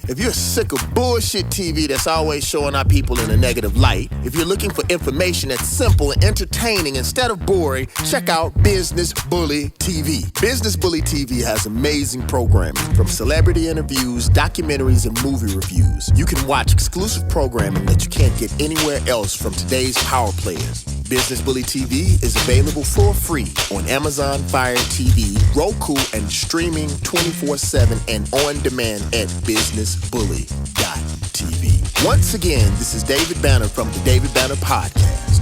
If you're sick of bullshit TV that's always showing our people in a negative light, if you're looking for information that's simple and entertaining instead of boring, check out Business Bully TV. Business Bully TV has amazing programming, from celebrity interviews, documentaries, and movie reviews. You can watch exclusive programming that you can't get anywhere else from today's power players. Business Bully TV is available for free on Amazon Fire TV, Roku, and streaming 24/7 and on demand at businessbully.tv. Once again, this is David Banner from the David Banner Podcast.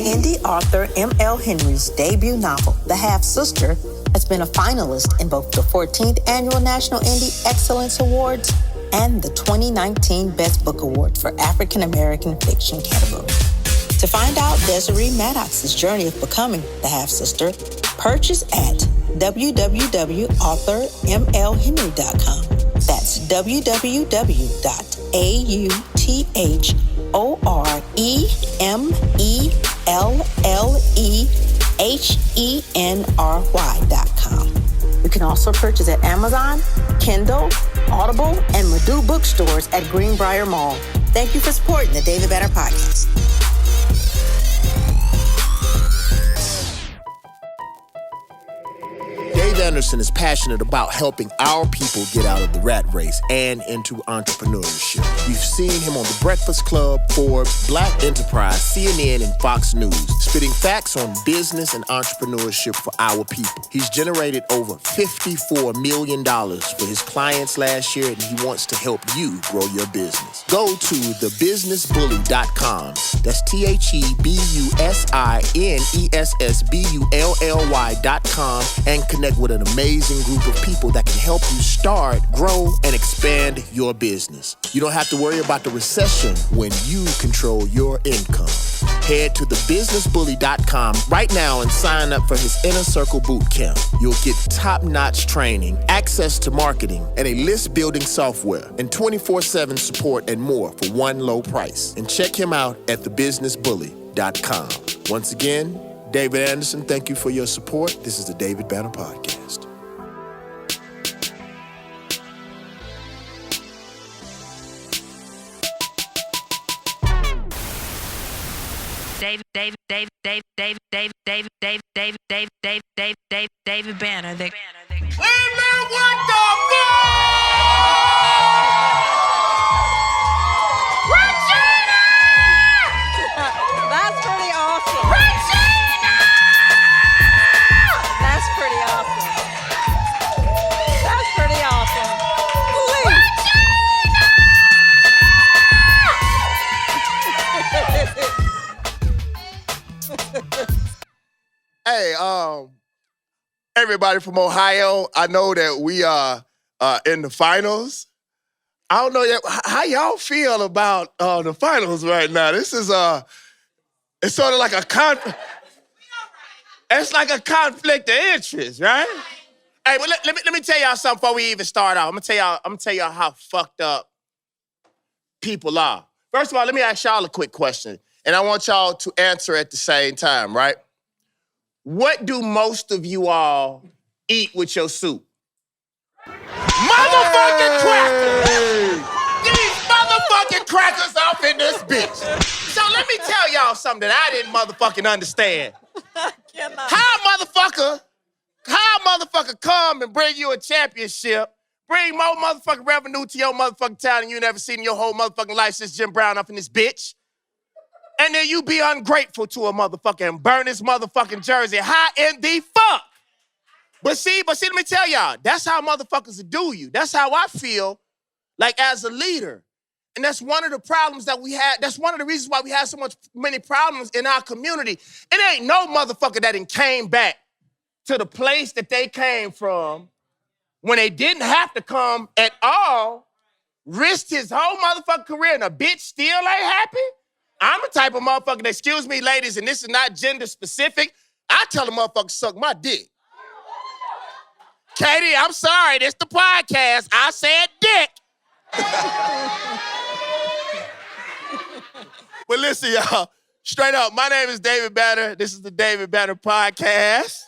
Indie author M.L. Henry's debut novel, The Half-Sister, has been a finalist in both the 14th Annual National Indie Excellence Awards and the 2019 Best Book Award for African American Fiction category. To find out Desiree Maddox's journey of becoming the half-sister, purchase at www.authormlhenry.com. That's www.authormlhenry.com. You can also purchase at Amazon, Kindle, Audible, and Madhu bookstores at Greenbrier Mall. Thank you for supporting the David Banner Podcast. Dave Anderson is passionate about helping our people get out of the rat race and into entrepreneurship. You've seen him on The Breakfast Club, Forbes, Black Enterprise, CNN, and Fox News, spitting facts on business and entrepreneurship for our people. He's generated over $54 million for his clients last year, and he wants to help you grow your business. Go to thebusinessbully.com. That's TheBusinessBullY.com and connect with an amazing group of people that can help you start, grow, and expand your business. You don't have to worry about the recession when you control your income. Head to thebusinessbully.com right now and sign up for his Inner Circle Boot Camp. You'll get top-notch training, access to marketing, and a list-building software, and 24/7 support and more for one low price. And check him out at thebusinessbully.com. Once again, David Anderson, thank you for your support. This is the David Banner Podcast. David Banner. What the fuck? Regina! That's pretty awesome. Regina! That's pretty awesome. That's pretty awesome. Hey, everybody from Ohio, I know that we are in the finals. I don't know yet, how y'all feel about the finals right now. This is it's sort of like it's like a conflict of interest, right? Hey, but let me tell y'all something before we even start out. I'm gonna tell y'all how fucked up people are. First of all, let me ask y'all a quick question, and I want y'all to answer at the same time, right? What do most of you all eat with your soup? Motherfucking crackers! These motherfucking crackers off in this bitch. So let me tell y'all something that I didn't motherfucking understand. How a motherfucker come and bring you a championship, bring more motherfucking revenue to your motherfucking town than you never seen in your whole motherfucking life since Jim Brown up in this bitch, and then you be ungrateful to a motherfucker and burn his motherfucking jersey. How in the fuck? But see, let me tell y'all, that's how motherfuckers do you. That's how I feel like as a leader. And that's one of the problems that we had. That's one of the reasons why we have many problems in our community. It ain't no motherfucker that came back to the place that they came from when they didn't have to come at all, risked his whole motherfucking career, and a bitch still ain't happy. I'm the type of motherfucker that, excuse me, ladies, and this is not gender specific, I tell a motherfucker suck my dick. Katie, I'm sorry, this the podcast. I said dick. But listen, y'all, straight up, my name is David Banner. This is the David Banner Podcast.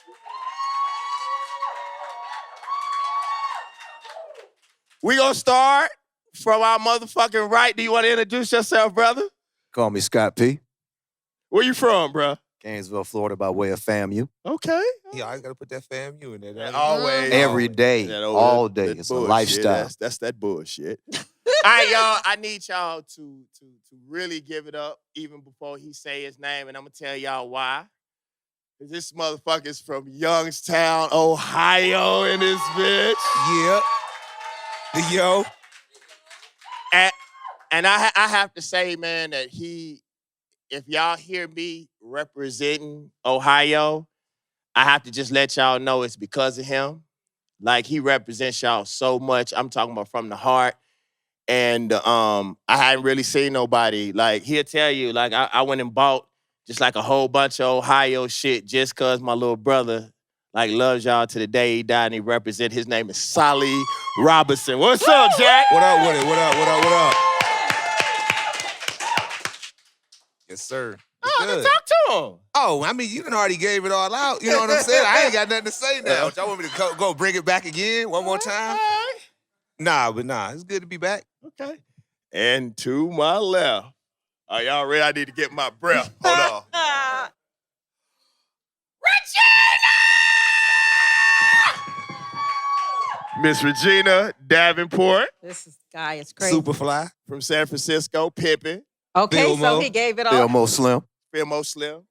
We gonna start from our motherfucking right. Do you want to introduce yourself, brother? Call me Scott P. Where you from, bro? Gainesville, Florida, by way of FAMU. Okay. Yeah, I gotta put that FAMU in there. Yeah, always. Every day, That old- all day. that It's a bullshit. lifestyle. That's that bullshit. All right, y'all. I need y'all to really give it up even before he say his name, and I'm gonna tell y'all why. 'Cause this motherfucker's from Youngstown, Ohio, in this bitch. Yeah. The yo. And I have to say, man, that if y'all hear me representing Ohio, I have to just let y'all know it's because of him. Like, he represents y'all so much. I'm talking about from the heart. And I hadn't really seen nobody. Like, he'll tell you, like, I went and bought just like a whole bunch of Ohio shit just because my little brother, like, loves y'all to the day he died, and he represents. His name is Solly Robinson. What's up, Jack? What up with it? What up? What up? What up? Yes, sir. Oh, Good. then talk to him. Oh, I mean, you done already gave it all out. You know what I'm saying? I ain't got nothing to say now. Y'all want me to go bring it back again one more time? Nah, it's good to be back. Okay. And to my left. Are y'all ready? I need to get my breath. Hold on. Miss Regina Davenport This guy is crazy. Superfly. from San Francisco, Pippin, Okay, so Bilmo. he gave it all. Elmo Slim. Filmo Slim,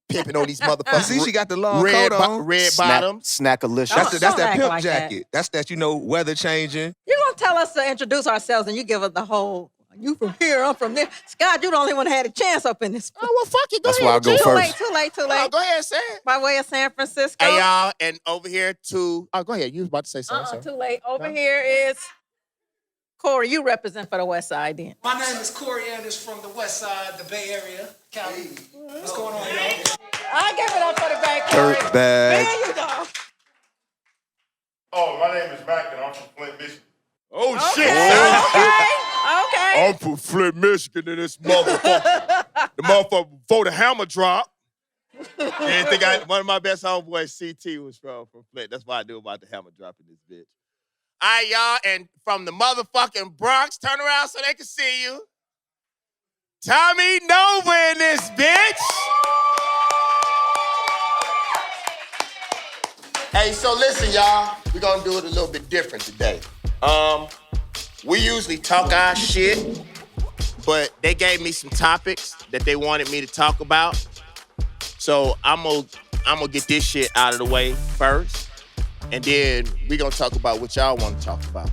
Pippin on these You motherfuckers. see, she got the long red, coat on. red bottoms. Snackalicious. Don't That's that act pimp like that. jacket. That's that, weather changing. You're going to tell us to introduce ourselves and you give us the whole, you from here, I'm from there. Scott, you the only one that had a chance up in this. Oh, well, fuck it. Go That's ahead. why I go G. first. Too late. Oh, go ahead, say it. By way of San Francisco. Hey, y'all, and over here to... Oh, go ahead. You was about to say something, sir. Too late. Over here is Corey. You represent for the West Side then. My name is Corey Anders from the West Side, the Bay Area, Cali. What's going on, y'all? I give it up for the back, Corey. Dirt bag. There you go. Oh, my name is Mac, and I'm from Flint, Michigan. Oh, Okay. shit, son. Okay. I'm from Flint, Michigan, and this motherfucker. The motherfucker before the hammer drop. And think one of my best homeboys, CT, was from Flint. That's why I knew about the hammer drop in this bitch. All right, y'all, and from the motherfucking Bronx, turn around so they can see you. Tommy Nova in this bitch. Hey, so listen, y'all. We're gonna do it a little bit different today. We usually talk our shit, but they gave me some topics that they wanted me to talk about. So I'm gonna get this shit out of the way first, and then we gonna talk about what y'all want to talk about.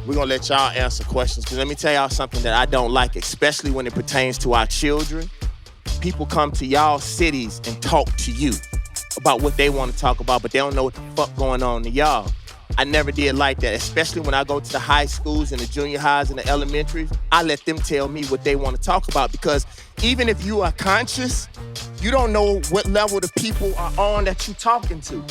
We're gonna let y'all answer questions, because let me tell y'all something that I don't like, especially when it pertains to our children. People come to y'all cities and talk to you about what they want to talk about, but they don't know what the fuck going on to y'all. I never did like that, especially when I go to the high schools and the junior highs and the elementaries. I let them tell me what they want to talk about, because even if you are conscious, you don't know what level the people are on that you're talking to.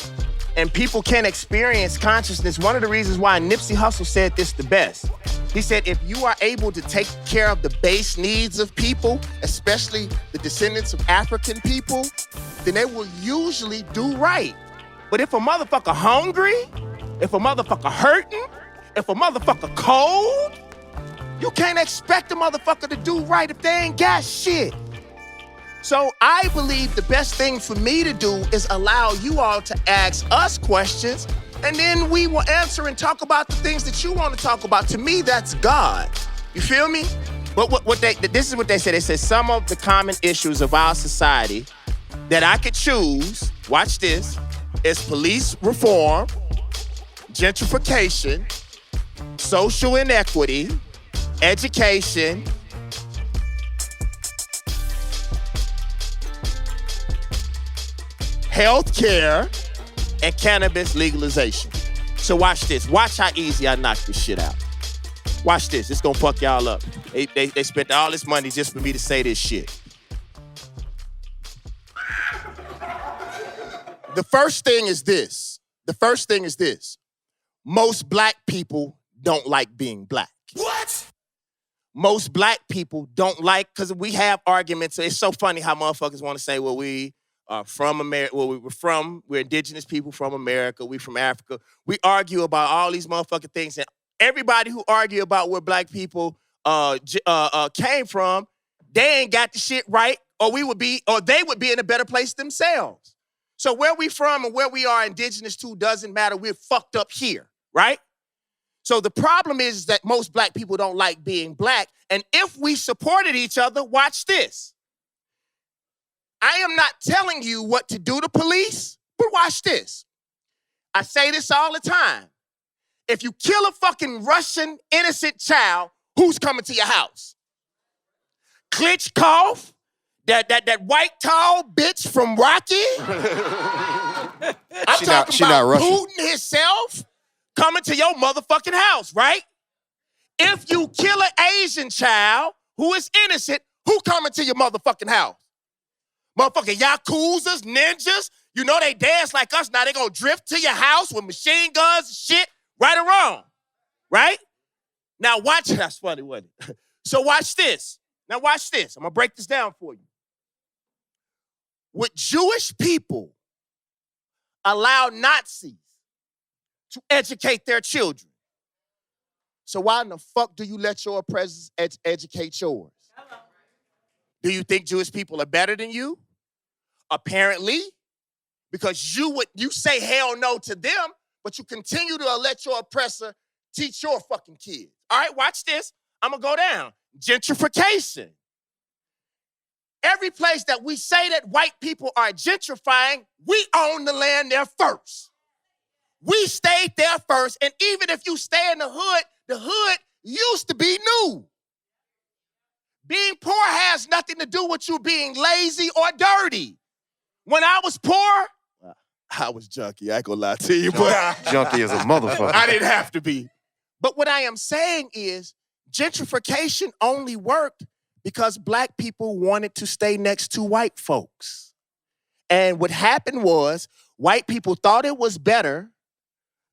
And people can't experience consciousness. One of the reasons why Nipsey Hussle said this the best. He said, if you are able to take care of the base needs of people, especially the descendants of African people, then they will usually do right. But if a motherfucker hungry, if a motherfucker hurting, if a motherfucker cold, you can't expect a motherfucker to do right if they ain't got shit. So I believe the best thing for me to do is allow you all to ask us questions, and then we will answer and talk about the things that you want to talk about. To me, that's God. You feel me? But this is what they said. They said some of the common issues of our society that I could choose, watch this, is police reform, gentrification, social inequity, education, healthcare, and cannabis legalization. So watch this. Watch how easy I knock this shit out. Watch this. It's gonna fuck y'all up. They spent all this money just for me to say this shit. The first thing is this. Most black people don't like being black. What? Most black people don't like, because we have arguments. It's so funny how motherfuckers want to say, well, we are from America. Well, we're indigenous people from America. We from Africa. We argue about all these motherfucking things, and everybody who argue about where black people came from, they ain't got the shit right, or they would be in a better place themselves. So where we from and where we are indigenous to doesn't matter. We're fucked up here, right? So the problem is that most black people don't like being black. And if we supported each other, watch this. I am not telling you what to do to police, but watch this. I say this all the time. If you kill a fucking Russian innocent child, who's coming to your house? Klitschko? That white tall bitch from Rocky? I'm talking about Putin himself coming to your motherfucking house, right? If you kill an Asian child who is innocent, who coming to your motherfucking house? Motherfucking Yakuzas, ninjas, you know they dance like us. Now they gonna drift to your house with machine guns and shit, right or wrong, right? Now watch, that's funny, wasn't it? So watch this. Now watch this. I'm gonna break this down for you. Would Jewish people allow Nazis to educate their children? So why in the fuck do you let your oppressors educate yours? Do you think Jewish people are better than you? Apparently, because you say hell no to them, but you continue to let your oppressor teach your fucking kids. All right, watch this. I'm gonna go down. Gentrification. Every place that we say that white people are gentrifying, we own the land there first. We stayed there first, and even if you stay in the hood used to be new. Being poor has nothing to do with you being lazy or dirty. When I was poor, I was junky. I ain't gonna lie to you, but Junkie is a motherfucker. I didn't have to be. But what I am saying is gentrification only worked because black people wanted to stay next to white folks. And what happened was white people thought it was better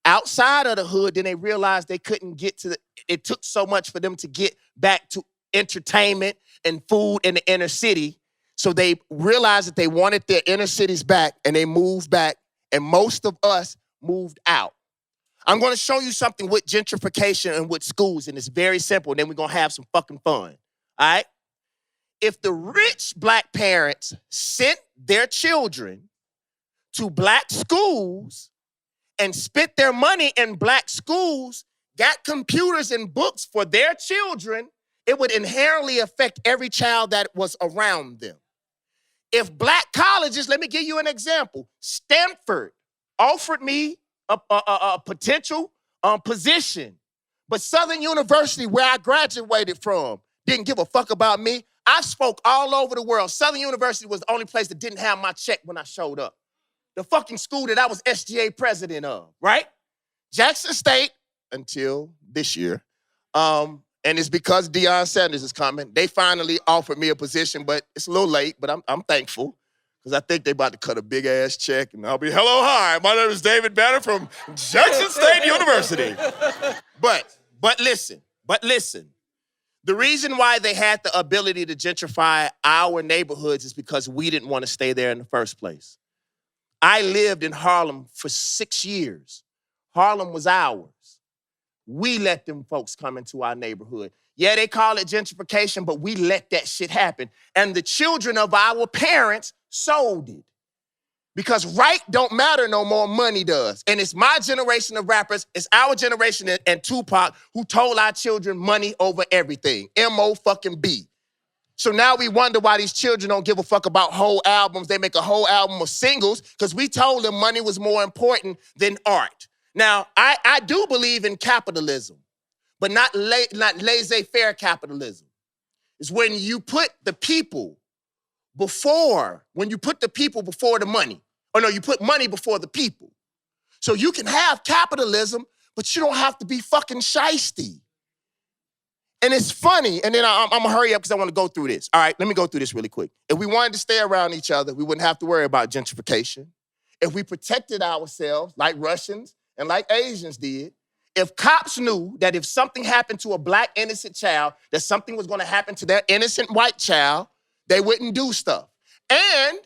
outside of the hood, then they realized they couldn't get to it took so much for them to get back to entertainment and food in the inner city. So they realized that they wanted their inner cities back, and they moved back, and most of us moved out. I'm going to show you something with gentrification and with schools, and it's very simple, and then we're going to have some fucking fun, all right? If the rich black parents sent their children to black schools and spent their money in black schools, got computers and books for their children, it would inherently affect every child that was around them. If black colleges, let me give you an example. Stanford offered me a potential position, but Southern University, where I graduated from, didn't give a fuck about me. I spoke all over the world. Southern University was the only place that didn't have my check when I showed up. The fucking school that I was SGA president of, right? Jackson State, until this year, and it's because Deion Sanders is coming. They finally offered me a position, but it's a little late, but I'm thankful because I think they about to cut a big-ass check, and I'll be, hello, hi, my name is David Banner from Jackson State University. But listen. The reason why they had the ability to gentrify our neighborhoods is because we didn't want to stay there in the first place. I lived in Harlem for 6 years. Harlem was ours. We let them folks come into our neighborhood. Yeah, they call it gentrification, but we let that shit happen. And the children of our parents sold it. Because right don't matter no more, money does. And it's my generation of rappers, it's our generation and Tupac who told our children money over everything. M-O-fucking-B. So now we wonder why these children don't give a fuck about whole albums. They make a whole album of singles because we told them money was more important than art. Now, I do believe in capitalism, but not laissez-faire capitalism. It's when you put the people before the money. Or no, you put money before the people. So you can have capitalism, but you don't have to be fucking shiesty. And it's funny, and then I'm gonna hurry up because I want to go through this. All right, let me go through this really quick. If we wanted to stay around each other, we wouldn't have to worry about gentrification. If we protected ourselves like Russians and like Asians did, if cops knew that if something happened to a black innocent child, that something was gonna happen to their innocent white child, they wouldn't do stuff. And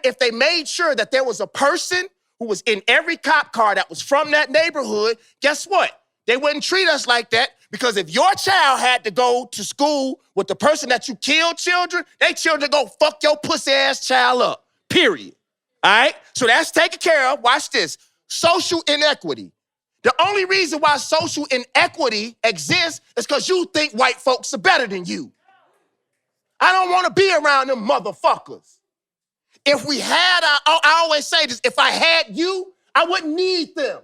if they made sure that there was a person who was in every cop car that was from that neighborhood, guess what? They wouldn't treat us like that because if your child had to go to school with the person that you killed children, they children go fuck your pussy ass child up, period. All right? So that's taken care of. Watch this. Social inequity. The only reason why social inequity exists is because you think white folks are better than you. I don't want to be around them motherfuckers. If we had, I always say this, if I had you, I wouldn't need them.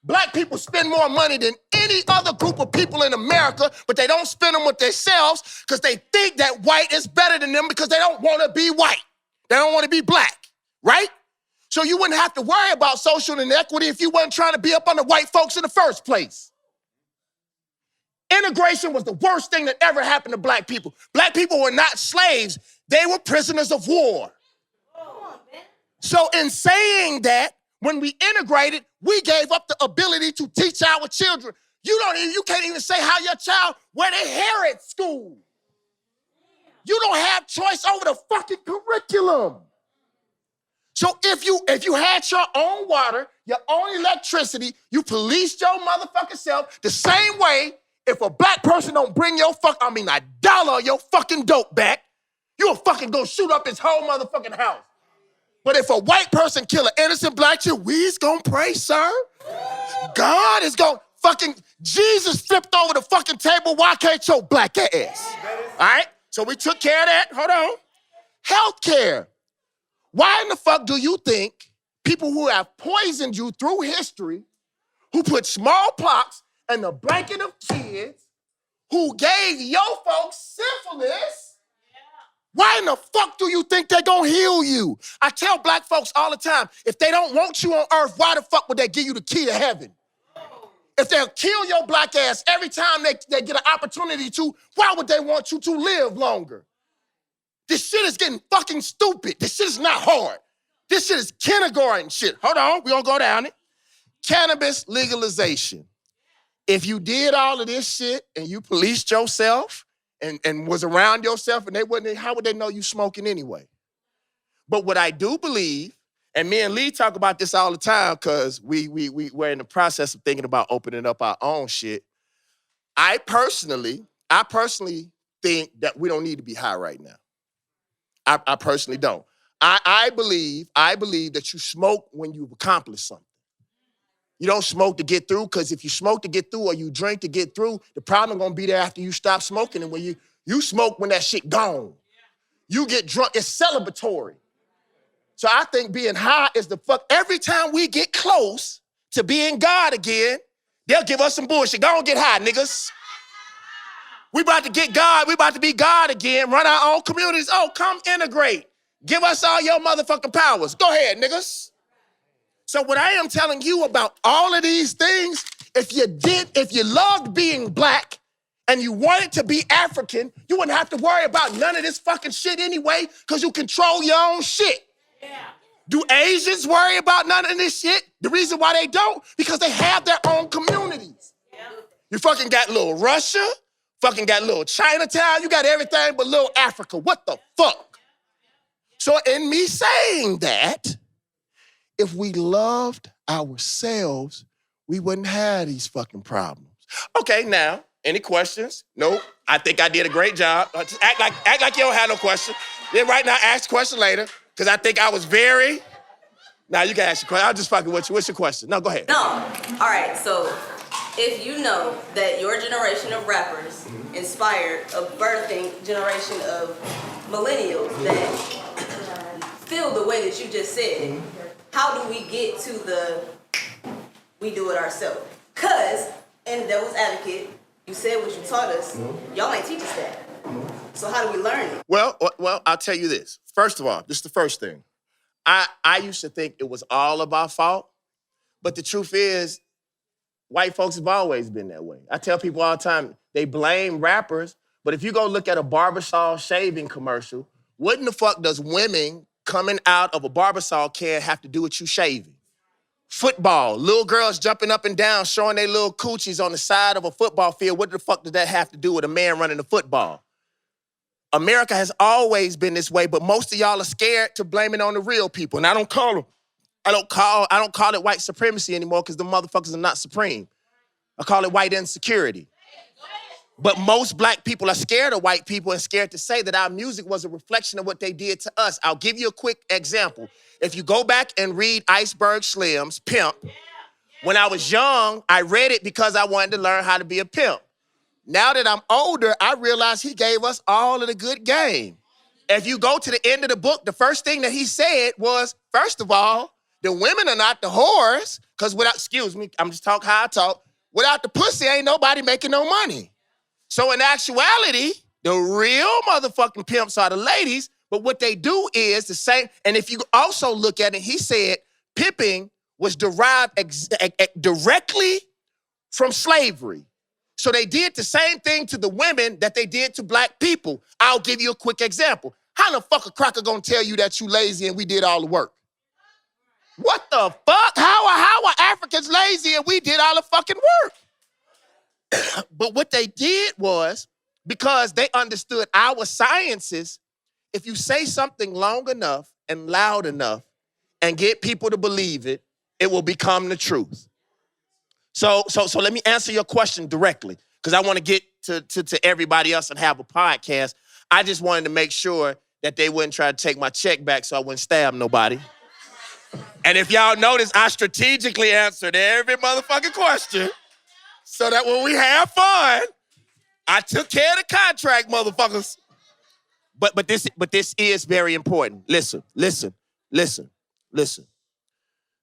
Black people spend more money than any other group of people in America, but they don't spend them with themselves because they think that white is better than them because they don't want to be white. They don't want to be black, right? So you wouldn't have to worry about social inequity if you weren't trying to be up under white folks in the first place. Integration was the worst thing that ever happened to black people. Black people were not slaves. They were prisoners of war. So in saying that, when we integrated, we gave up the ability to teach our children. You can't even say how your child wear their hair at school. You don't have choice over the fucking curriculum. So if you had your own water, your own electricity, you policed your motherfucking self the same way. If a black person don't bring a dollar of your fucking dope back, you'll fucking go shoot up his whole motherfucking house. But if a white person kill an innocent black child, we's gonna pray, sir. God is gonna Jesus flipped over the fucking table. Why can't your black ass? All right? So we took care of that. Hold on. Healthcare. Why in the fuck do you think people who have poisoned you through history, who put smallpox in the blanket of kids, who gave your folks syphilis, why in the fuck do you think they're gonna heal you? I tell black folks all the time, if they don't want you on earth, why the fuck would they give you the key to heaven? If they'll kill your black ass every time they get an opportunity to, why would they want you to live longer? This shit is getting fucking stupid. This shit is not hard. This shit is kindergarten shit. Hold on, we gonna go down it. Cannabis legalization. If you did all of this shit and you policed yourself and was around yourself and how would they know you smoking anyway? But what I do believe, and me and Lee talk about this all the time because we're in the process of thinking about opening up our own shit. I personally think that we don't need to be high right now. I personally don't. I believe that you smoke when you've accomplished something. You don't smoke to get through, because if you smoke to get through or you drink to get through, the problem gonna be there after you stop smoking. And when you smoke when that shit gone. You get drunk, it's celebratory. So I think being high is the fuck. Every time we get close to being God again, they'll give us some bullshit. Go on, get high, niggas. We about to get God. We about to be God again. Run our own communities. Oh, come integrate. Give us all your motherfucking powers. Go ahead, niggas. So what I am telling you about all of these things, if you loved being black and you wanted to be African, you wouldn't have to worry about none of this fucking shit anyway, because you control your own shit. Yeah. Do Asians worry about none of this shit? The reason why they don't, because they have their own communities. Yeah. You fucking got little Russia, fucking got little Chinatown, you got everything but little Africa. What the fuck? So in me saying that, if we loved ourselves, we wouldn't have these fucking problems. Okay, now, any questions? Nope. I think I did a great job. Just act like you don't have no question. Then right now, ask the question later, because I think I was very... Now you can ask your question. I'll just fucking with you. What's your question? No, go ahead. No. All right, so if you know that your generation of rappers inspired a birthing generation of millennials that feel the way that you just said, how do we get to we do it ourselves? Because, in Devil's Advocate, you said what you taught us. Y'all ain't teach us that. So how do we learn it? Well, I'll tell you this. First of all, this is the first thing. I used to think it was all of our fault, but the truth is, white folks have always been that way. I tell people all the time, they blame rappers, but if you go look at a Barbasol shaving commercial, what in the fuck does women coming out of a Barbasol can have to do with you shaving? Football, little girls jumping up and down, showing their little coochies on the side of a football field. What the fuck does that have to do with a man running the football? America has always been this way, but most of y'all are scared to blame it on the real people. And I don't call it white supremacy anymore, because the motherfuckers are not supreme. I call it white insecurity. But most black people are scared of white people and scared to say that our music was a reflection of what they did to us. I'll give you a quick example. If you go back and read Iceberg Slim's Pimp, when I was young, I read it because I wanted to learn how to be a pimp. Now that I'm older, I realize he gave us all of the good game. If you go to the end of the book, the first thing that he said was, first of all, the women are not the whores, because without, excuse me, I'm just talking how I talk, without the pussy, ain't nobody making no money. So in actuality, the real motherfucking pimps are the ladies, but what they do is the same. And if you also look at it, he said pimping was derived directly from slavery. So they did the same thing to the women that they did to black people. I'll give you a quick example. How the fuck a cracker gonna tell you that you lazy and we did all the work? What the fuck? How are Africans lazy and we did all the fucking work? But what they did was, because they understood our sciences, if you say something long enough and loud enough and get people to believe it, it will become the truth. So let me answer your question directly, because I want to get to everybody else and have a podcast. I just wanted to make sure that they wouldn't try to take my check back so I wouldn't stab nobody. And if y'all notice, I strategically answered every motherfucking question so that when we have fun, I took care of the contract, motherfuckers. But this is very important. Listen.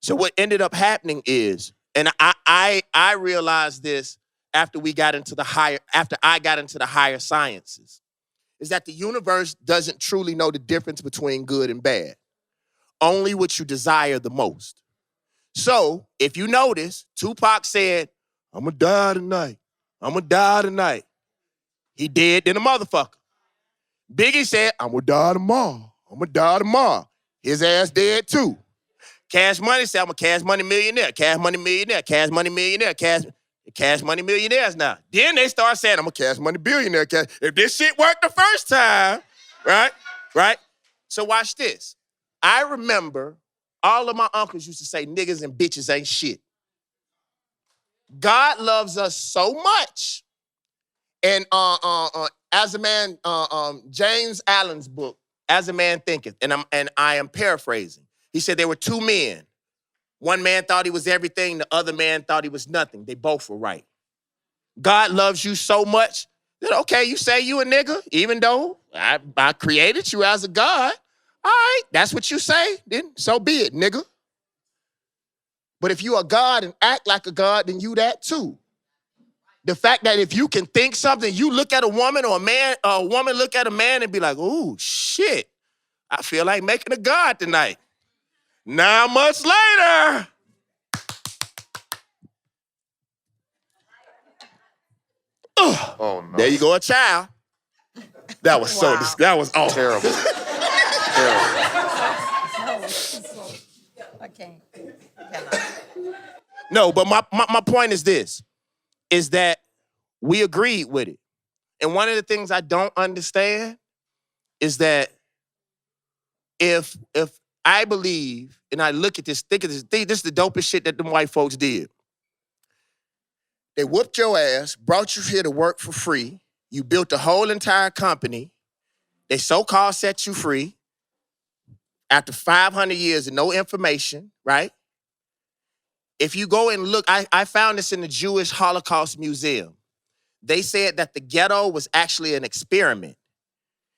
So what ended up happening is, and I realized this after I got into the higher sciences, is that the universe doesn't truly know the difference between good and bad. Only what you desire the most. So if you notice, Tupac said, "I'm gonna die tonight. I'm gonna die tonight." He dead than a motherfucker. Biggie said, "I'm gonna die tomorrow. I'm gonna die tomorrow." His ass dead too. Cash Money said, "I'm a Cash Money millionaire. Cash Money millionaire. Cash Money millionaire. Cash Money millionaires now." Then they start saying, "I'm a Cash Money billionaire." If this shit worked the first time, right? So watch this. I remember all of my uncles used to say niggas and bitches ain't shit. God loves us so much. And as a man, James Allen's book, As a Man Thinketh, and I am paraphrasing. He said there were two men. One man thought he was everything, the other man thought he was nothing. They both were right. God loves you so much that, okay, you say you a nigga, even though I created you as a God. All right, that's what you say, then so be it, nigga. But if you a God and act like a God, then you that too. The fact that if you can think something, you look at a woman or a woman look at a man and be like, "Ooh, shit, I feel like making a God tonight." 9 months later, Oh, no. there you go, a child. That was Wow. that was awful. Terrible. Terrible. Okay. No, but my point is this, is that we agreed with it. And one of the things I don't understand is that if I believe, and I look at this, think of this is the dopest shit that them white folks did. They whooped your ass, brought you here to work for free. You built a whole entire company. They so-called set you free after 500 years of no information, right? If you go and look, I found this in the Jewish Holocaust Museum. They said that the ghetto was actually an experiment.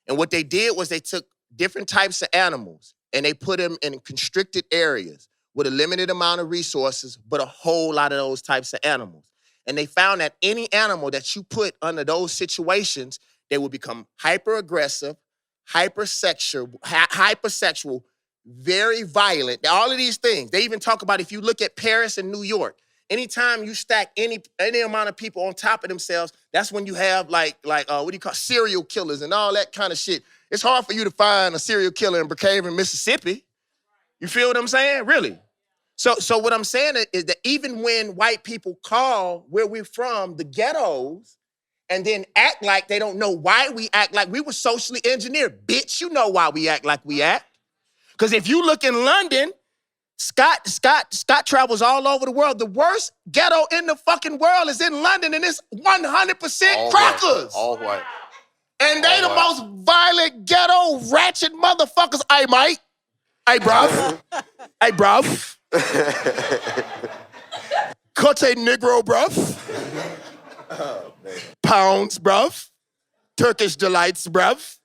And what they did was they took different types of animals and they put them in constricted areas with a limited amount of resources, but a whole lot of those types of animals. And they found that any animal that you put under those situations, they would become hyper-aggressive, hypersexual, very violent. All of these things. They even talk about, if you look at Paris and New York, anytime you stack any amount of people on top of themselves, that's when you have like what do you call serial killers and all that kind of shit. It's hard for you to find a serial killer in Brookhaven, Mississippi. You feel what I'm saying? Really? So what I'm saying is that even when white people call where we're from the ghettos and then act like they don't know why we act like we were socially engineered. Bitch, you know why we act like we act. Because if you look in London, Scott travels all over the world. The worst ghetto in the fucking world is in London, and it's 100% crackers. All white. And they the most violent, ghetto, ratchet motherfuckers. Hey, mate. Hey, bruv. Hey, bruv. Cote Negro, bruv. Oh, man. Pounds, bruv. Turkish delights, bruv.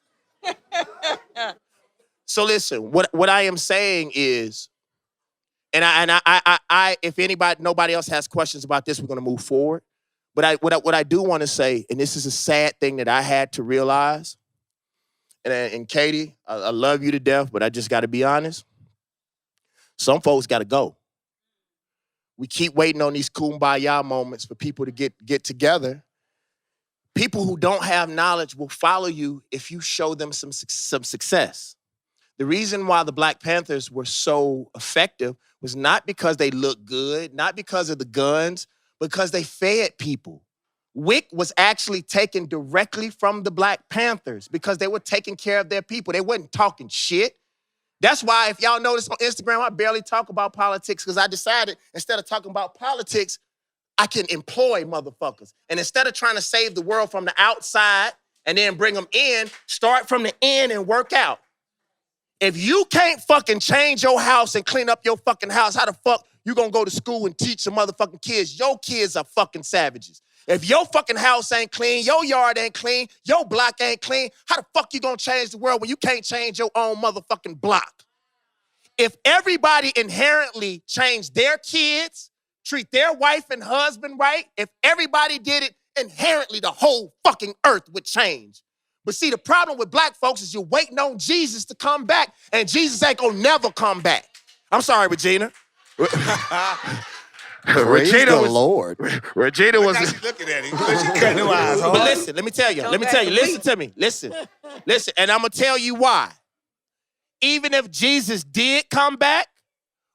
So listen, what I am saying is, and I if nobody else has questions about this, we're gonna move forward. But what I do want to say, and this is a sad thing that I had to realize, and Katie, I love you to death, but I just got to be honest. Some folks got to go. We keep waiting on these kumbaya moments for people to get together. People who don't have knowledge will follow you if you show them some success. The reason why the Black Panthers were so effective was not because they looked good, not because of the guns, because they fed people. WIC was actually taken directly from the Black Panthers because they were taking care of their people. They wasn't talking shit. That's why, if y'all notice on Instagram, I barely talk about politics because I decided instead of talking about politics, I can employ motherfuckers. And instead of trying to save the world from the outside and then bring them in, start from the end and work out. If you can't fucking change your house and clean up your fucking house, how the fuck you gonna go to school and teach some motherfucking kids? Your kids are fucking savages. If your fucking house ain't clean, your yard ain't clean, your block ain't clean, how the fuck you gonna change the world when you can't change your own motherfucking block? If everybody inherently changed their kids, treat their wife and husband right, if everybody did it, inherently the whole fucking earth would change. But see, the problem with black folks is you're waiting on Jesus to come back, and Jesus ain't gonna never come back. I'm sorry, Regina. Praise Regina the was, Lord. Regina was. She's looking at him. She cutting her eyes hard. But listen, let me tell you. Listen to me. Listen, and I'm gonna tell you why. Even if Jesus did come back,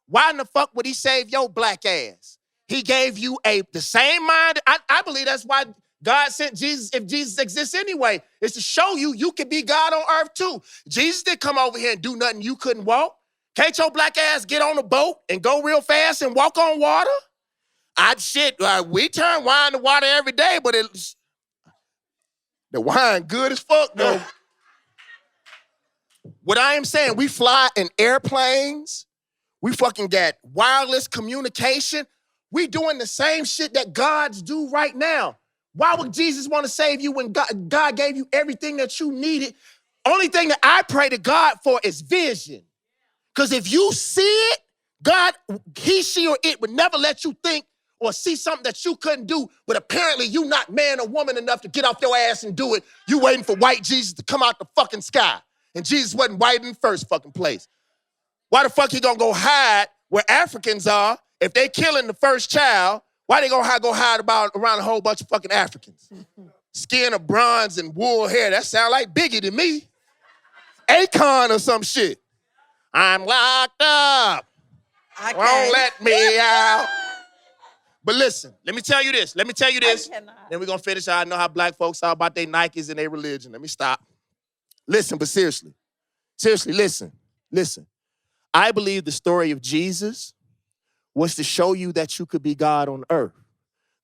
why in the fuck would he save your black ass? He gave you the same mind. I believe that's why God sent Jesus, if Jesus exists anyway, is to show you can be God on earth too. Jesus didn't come over here and do nothing you couldn't walk. Can't your black ass get on a boat and go real fast and walk on water? We turn wine to water every day, but the wine good as fuck though. What I am saying, we fly in airplanes. We fucking got wireless communication. We doing the same shit that gods do right now. Why would Jesus want to save you when God gave you everything that you needed? Only thing that I pray to God for is vision. Because if you see it, God, he, she, or it would never let you think or see something that you couldn't do, but apparently you not man or woman enough to get off your ass and do it. You waiting for white Jesus to come out the fucking sky. And Jesus wasn't white in the first fucking place. Why the fuck he gonna go hide where Africans are? If they killing the first child, why they gonna go hide around a whole bunch of fucking Africans? Skin of bronze and wool hair, that sound like Biggie to me. Akon or some shit. I'm locked up. Won't let me out. But listen, let me tell you this. Then we're gonna finish. I know how black folks are about their Nikes and their religion. Let me stop. Listen, but seriously, listen. I believe the story of Jesus was to show you that you could be God on earth.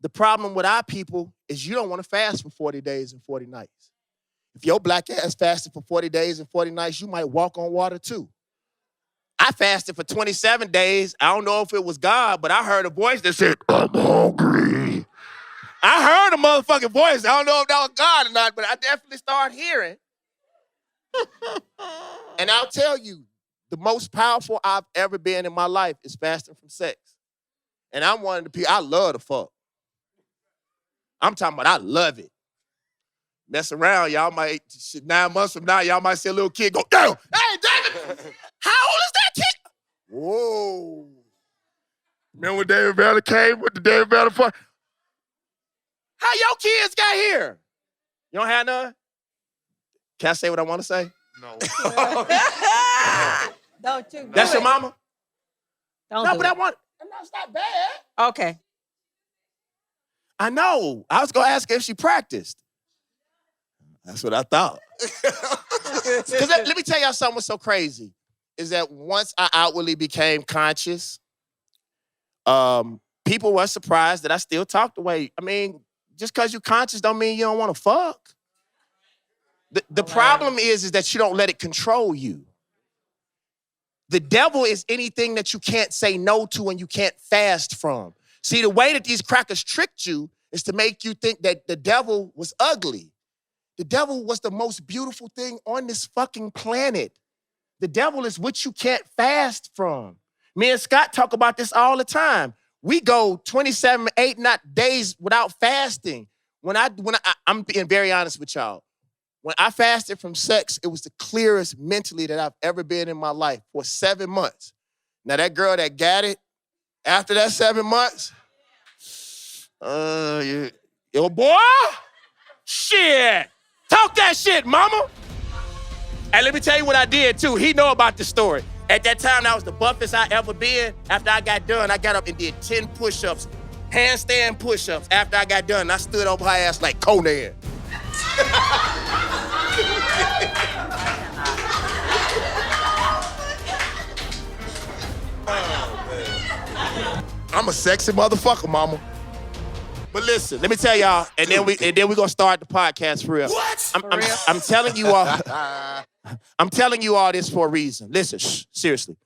The problem with our people is you don't want to fast for 40 days and 40 nights. If your black ass fasted for 40 days and 40 nights, you might walk on water too. I fasted for 27 days. I don't know if it was God, but I heard a voice that said, I'm hungry. I heard a motherfucking voice. I don't know if that was God or not, but I definitely started hearing. And I'll tell you, the most powerful I've ever been in my life is fasting from sex. And I'm one of the people, I love the fuck. I'm talking about I love it. Mess around, y'all might, 9 months from now, y'all might see a little kid go, damn, hey, David, how old is that kid? Whoa. Remember when David Valley came with the David Valley fun? How your kids got here? You don't have none? Can I say what I want to say? No. Don't you? That's your mama? Don't No, do but it. I want, that's not bad. Okay. I know. I was going to ask her if she practiced. That's what I thought. Because let me tell y'all something was so crazy. is that once I outwardly became conscious, people were surprised that I still talked the way. I mean, just because you're conscious don't mean you don't want to fuck. The problem is that you don't let it control you. The devil is anything that you can't say no to and you can't fast from. See, the way that these crackers tricked you is to make you think that the devil was ugly. The devil was the most beautiful thing on this fucking planet. The devil is what you can't fast from. Me and Scott talk about this all the time. We go 27, 8 days without fasting. I'm being very honest with y'all. When I fasted from sex, it was the clearest mentally that I've ever been in my life for 7 months. Now that girl that got it, after that 7 months, yo boy, shit. Talk that shit, mama. And let me tell you what I did too. He know about the story. At that time, that was the buffest I ever been. After I got done, I got up and did 10 push-ups, handstand push-ups. After I got done, I stood over her ass like Conan. I'm a sexy motherfucker, mama. But listen, let me tell y'all, and then we gonna start the podcast for real. What? I'm telling you all. I'm telling you all this for a reason. Listen, seriously.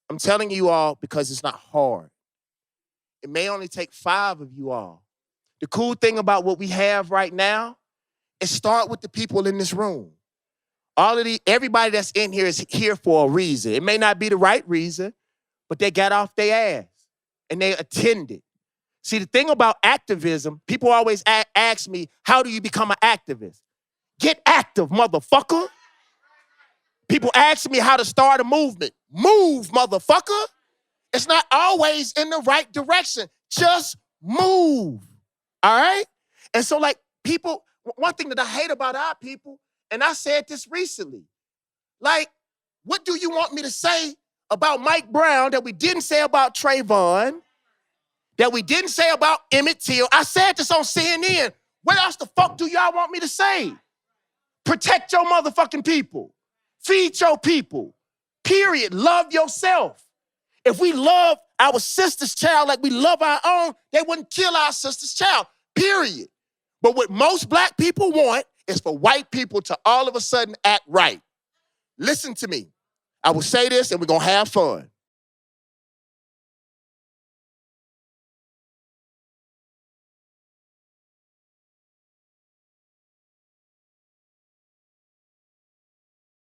I'm telling you all because it's not hard. It may only take 5 of you all. The cool thing about what we have right now is start with the people in this room. Everybody that's in here is here for a reason. It may not be the right reason, but they got off their ass and they attended. See, the thing about activism, people always ask me, how do you become an activist? Get active, motherfucker. People ask me how to start a movement. Move, motherfucker. It's not always in the right direction. Just move, all right? And so, like, people, one thing that I hate about our people, and I said this recently, like, what do you want me to say about Mike Brown that we didn't say about Trayvon, that we didn't say about Emmett Till? I said this on CNN. What else the fuck do y'all want me to say? Protect your motherfucking people. Feed your people. Period. Love yourself. If we love our sister's child like we love our own, they wouldn't kill our sister's child. Period. But what most black people want is for white people to all of a sudden act right. Listen to me. I will say this and we're going to have fun.